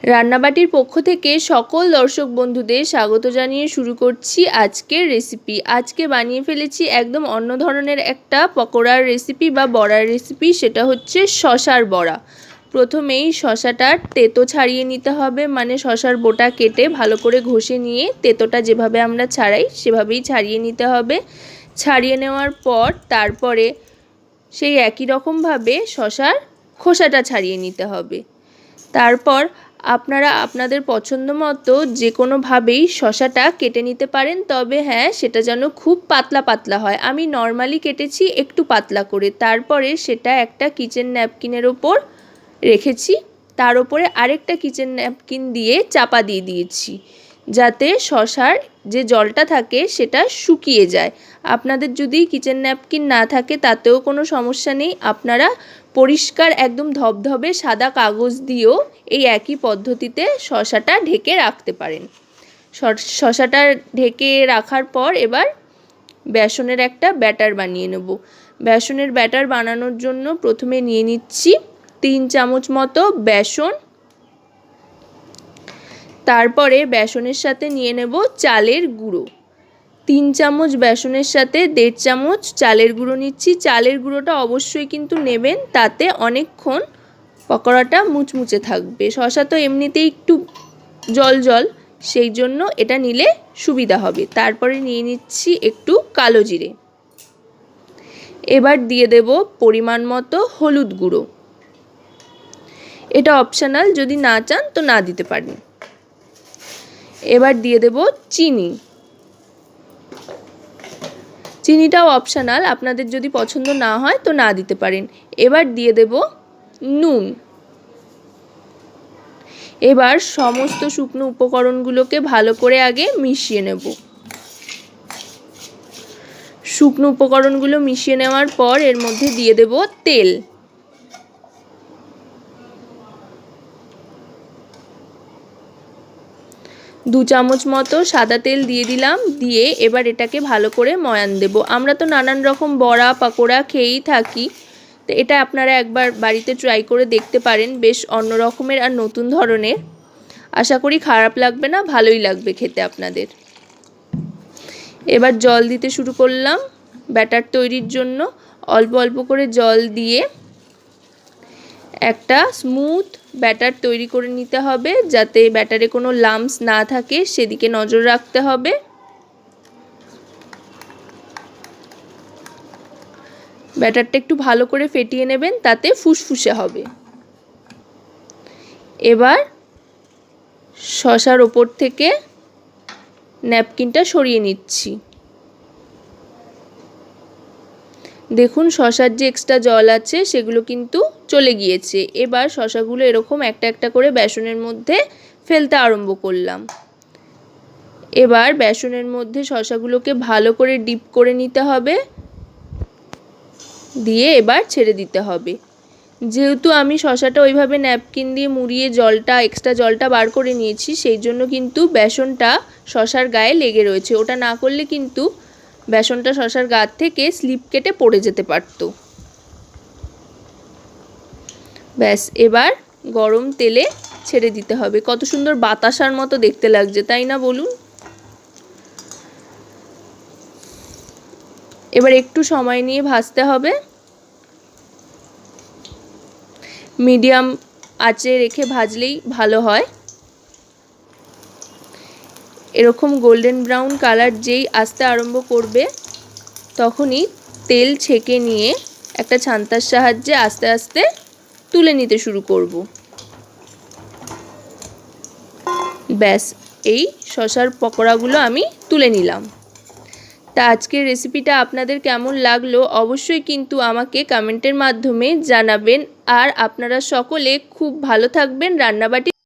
রান্নাবাটির পক্ষ থেকে সকল দর্শক বন্ধুদের স্বাগত জানিয়ে শুরু করছি আজকের রেসিপি। আজকে বানিয়ে ফেলেছি একদম অন্য ধরনের একটা পকোড়ার রেসিপি বা বড়ার রেসিপি, সেটা হচ্ছে শশার বড়া। প্রথমেই শশাটার তেতো ছাড়িয়ে নিতে হবে, মানে শশার বোটা কেটে ভালো করে ঘষে নিয়ে তেতোটা যেভাবে আমরা ছাড়াই সেভাবেই ছাড়িয়ে নিতে হবে। ছাড়িয়ে নেওয়ার পর তারপরে সেই একই রকমভাবে শশার খোসাটা ছাড়িয়ে নিতে হবে। তারপর আপনারা আপনাদের পছন্দ মতো যে কোনোভাবেই শশাটা কেটে নিতে পারেন, তবে হ্যাঁ, সেটা যেন খুব পাতলা পাতলা হয়। আমি নর্মালি কেটেছি একটু পাতলা করে। তারপরে সেটা একটা কিচেন ন্যাপকিনের ওপর রেখেছি, তার ওপরে আরেকটা কিচেন ন্যাপকিন দিয়ে চাপা দিয়ে দিয়েছি, যাতে শশার যে জলটা থাকে সেটা শুকিয়ে যায়। আপনাদের যদি কিচেন ন্যাপকিন না থাকে তাতেও কোনো সমস্যা নেই, আপনারা পরিষ্কার একদম ধবধবে সাদা কাগজ দিয়েও এই একই পদ্ধতিতে শশাটা ঢেকে রাখতে পারেন। শশাটা ঢেকে রাখার পর এবার বেসনের একটা ব্যাটার বানিয়ে নেব। বেসনের ব্যাটার বানানোর জন্য প্রথমে নিয়ে নিচ্ছি 3 চামচ মতো বেসন। তারপরে বেসনের সাথে নিয়ে নেব চালের গুঁড়ো। 3 চামচ বেসনের সাথে 1.5 চামচ চালের গুঁড়ো নিচ্ছি। চালের গুঁড়োটা অবশ্যই কিন্তু নেবেন, তাতে অনেকক্ষণ পকোড়াটা মুচমুচে থাকবে। শশা তো এমনিতেই একটু জল জল, সেই জন্য এটা নিলে সুবিধা হবে। তারপরে নিয়ে নিচ্ছি একটু কালো জিরে। এবার দিয়ে দেব পরিমাণ মতো হলুদ গুঁড়ো। এটা অপশনাল, যদি না চান তো না দিতে পারেন। এবার দিয়ে দেব চিনি। চিনিটাও অপশনাল, আপনাদের যদি পছন্দ না হয় তো না দিতে পারেন। এবার দিয়ে দেব নুন। এবার সমস্ত শুকনো উপকরণগুলোকে ভালো করে আগে মিশিয়ে নেব। শুকনো উপকরণগুলো মিশিয়ে নেওয়ার পর এর মধ্যে দিয়ে দেব তেল। দু চামচ মতো সাদা তেল দিয়ে দিলাম। দিয়ে এবার এটাকে ভালো করে ময়ান দেব। আমরা তো নানান রকম বড়া পাকোড়া খেয়েই থাকি, তো এটা আপনারা একবার বাড়িতে ট্রাই করে দেখতে পারেন। বেশ অন্য রকমের আর নতুন ধরনের। আশা করি খারাপ লাগবে না, ভালোই লাগবে খেতে আপনাদের। এবার জল দিতে শুরু করলাম ব্যাটার তৈরির জন্য। অল্প অল্প করে জল দিয়ে একটা স্মুথ ব্যাটার তৈরি করে নিতে হবে, যাতে ব্যাটারে কোনো লাম্পস না থাকে সেদিকে নজর রাখতে হবে। ব্যাটারটা একটু ভালো করে ফেটিয়ে নেবেন, তাতে ফুসফুসে হবে। এবার শশার ওপর থেকে ন্যাপকিনটা সরিয়ে নিচ্ছি। দেখুন শশার যে এক্সট্রা জল আছে সেগুলো কিন্তু চলে গিয়েছে। এবার শশাগুলো এরকম একটা একটা করে বেসনের মধ্যে ফেলতে আরম্ভ করলাম। এবার বেসনের মধ্যে শশাগুলোকে ভালো করে ডিপ করে নিতে হবে, দিয়ে এবার ছেড়ে দিতে হবে। যেহেতু আমি শশাটা ওইভাবে ন্যাপকিন দিয়ে মুড়িয়ে জলটা এক্সট্রা জলটা বার করে নিয়েছি, সেই জন্য কিন্তু বেসনটা শশার গায়ে লেগে রয়েছে। ওটা না করলে কিন্তু বেসনটা শশার গা থেকে স্লিপ কেটে পড়ে যেতে পারত। ব্যাস, এবার গরম তেলে ছেড়ে দিতে হবে। কত সুন্দর বাতাসার মতো দেখতে লাগছে, তাই না বলুন? এবার একটু সময় নিয়ে ভাজতে হবে। মিডিয়াম আঁচে রেখে ভাজলেই ভালো হয়। এরকম গোল্ডেন ব্রাউন কালার যেই আসতে আরম্ভ করবে, তখনই তেল ছেঁকে নিয়ে একটা ছান্তার সাহায্যে আস্তে আস্তে তুলে নিতে শুরু করব। ব্যাস, এই শশার পকোড়াগুলো আমি তুলে নিলাম। তা আজকের রেসিপিটা আপনাদের কেমন লাগলো অবশ্যই কিন্তু আমাকে কমেন্টের মাধ্যমে জানাবেন। আর আপনারা সকলে খুব ভালো থাকবেন। রান্নাবাটি